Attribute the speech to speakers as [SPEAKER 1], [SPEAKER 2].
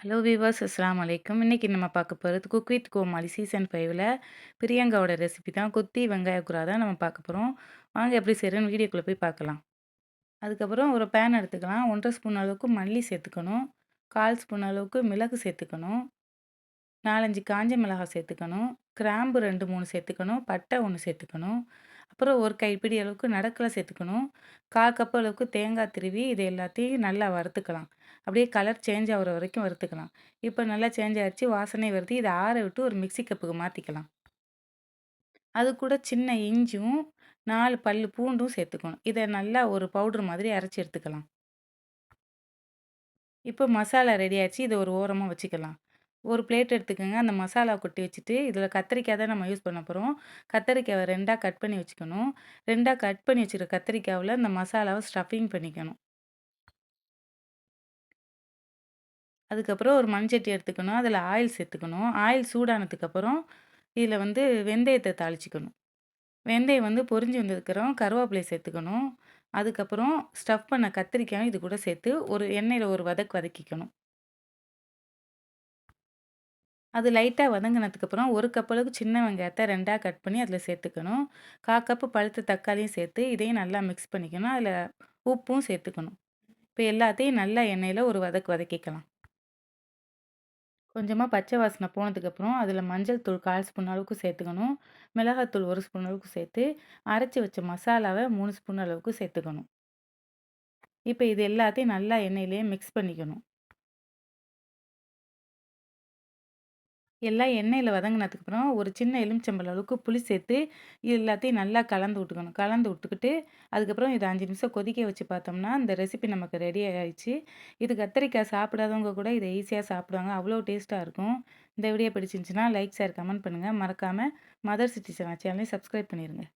[SPEAKER 1] Hello viewers அஸ்ஸலாமு அலைக்கும். இன்னைக்கு நம்ம பார்க்க போறது குக் வித் கோமாளி சீசன் 5ல பிரியங்காவோட ரெசிபி தான். கொத்தி வெங்காய கூரா தான் நம்ம பார்க்க போறோம். வாங்க எப்படி செய்றேன்னு வீடியோக்குள்ள போய் பார்க்கலாம். அதுக்கப்புறம் ஒரு பேன் எடுத்துக்கலாம். 1 1/2 ஸ்பூன் அளவுக்கு மல்லி சேர்த்துக்கணும். 1/4 ஸ்பூன் அளவுக்கு மிளகு சேர்த்துக்கணும். 4, 5 காஞ்ச மிளகாய் சேர்த்துக்கணும். கிராம்பு 2, 3 சேர்த்துக்கணும். பட்டை 1 சேர்த்துக்கணும். அப்புறம் ஒரு கைப்பிடி அளவுக்கு நடக்கல சேர்த்துக்கணும். 1/4 கப் அளவுக்கு தேங்காய் திருவி இது எல்லாத்தையும் நல்லா வறுத்துக்கலாம். அப்படியே கலர் சேஞ்ச் ஆகுற வரைக்கும் வறுத்துக்கலாம். இப்போ நல்லா சேஞ்ச் ஆயிடுச்சு. வாசனை வருது. இதை ஆற விட்டு ஒரு மிக்ஸி கப்புக்கு மாற்றிக்கலாம். அது கூட சின்ன இஞ்சும் 4 பல்லு பூண்டும் சேர்த்துக்கணும். இதை நல்லா ஒரு பவுடர் மாதிரி அரைச்சி எடுத்துக்கலாம். இப்போ மசாலா ரெடி ஆயிடுச்சு. இதை ஒரு ஓரமா வச்சுக்கலாம். ஒரு பிளேட் எடுத்துக்கோங்க. அந்த மசாலா கொட்டி வச்சுட்டு, இதில கத்திரிக்காய் தான் நம்ம யூஸ் பண்ண போறோம். கத்தரிக்காவ 2ஆ கட் பண்ணி வச்சுக்கணும். 2ஆ கட் பண்ணி வச்சுருக்க கத்திரிக்காவுல இந்த மசாலாவ ஸ்டஃபிங் பண்ணிக்கணும். அதுக்கப்புறம் ஒரு மண்சட்டி எடுத்துக்கணும். அதில ஆயில் சேர்த்துக்கணும். ஆயில் சூடானதுக்கப்புறம், இதில வெந்தயத்த தாளிச்சுக்கணும். வெந்தயம் பொரிஞ்சு வந்ததுக்கப்புறம் கருவேப்பிலைய சேர்த்துக்கணும். அதுக்கப்புறம் ஸ்டஃப் பண்ண கத்திரிக்காயும் இது கூட சேர்த்து ஒரு எண்ணெயில ஒரு வதக்கிக்கணும். அது லைட்டா வதங்குனதுக்கப்புறம் 1 கப் அளவுக்கு சின்ன வெங்காயத்த 2ஆ கட் பண்ணி அதில சேர்த்துக்கணும். 1/4 கப்பு பழுத்த தக்காளியும் சேர்த்து இதையும் நல்லா மிக்ஸ் பண்ணிக்கணும். அதில உப்பும் சேர்த்துக்கணும். இப்ப எல்லாத்தையும் நல்லா எண்ணெயில ஒரு வதக்கிக்கலாம். கொஞ்சமா பச்சை வாசனை போனதுக்கப்புறம் அதில மஞ்சள் தூள் 1/4 ஸ்பூன் அளவுக்கு சேர்த்துக்கணும். மிளகாத்தூள் 1 ஸ்பூன் அளவுக்கு சேர்த்து, அரைச்சு வச்ச மசாலாவ 3 ஸ்பூன் அளவுக்கு சேர்த்துக்கணும். இப்ப இது எல்லாத்தையும் நல்லா எண்ணெயிலேயே மிக்ஸ் பண்ணிக்கணும். எல்லாம் எண்ணெயில வதங்குனதுக்கப்புறம், ஒரு சின்ன எலுமிச்சம்பழம் அளவுக்கு புளி சேர்த்து, இது எல்லாத்தையும் நல்லா கலந்து விட்டுக்கணும். கலந்து விட்டுக்கிட்டு, அதுக்கப்புறம் இத 5 நிமிஷம் கொதிக்க வச்சு பார்த்தோம்னா, இந்த ரெசிபி நமக்கு ரெடி ஆயிடுச்சு. இது கத்தரிக்காய் சாப்பிடாதவங்க கூட இத ஈஸியா சாப்பிடுவாங்க. அவ்வளோ டேஸ்ட்டா இருக்கும். இந்த வீடியோ பிடிச்சிருந்துச்சுன்னா, லைக், ஷேர், கமெண்ட் பண்ணுங்க. மறக்காம மதர் சிட்டி சேனலையும் சப்ஸ்கிரைப் பண்ணிருங்க.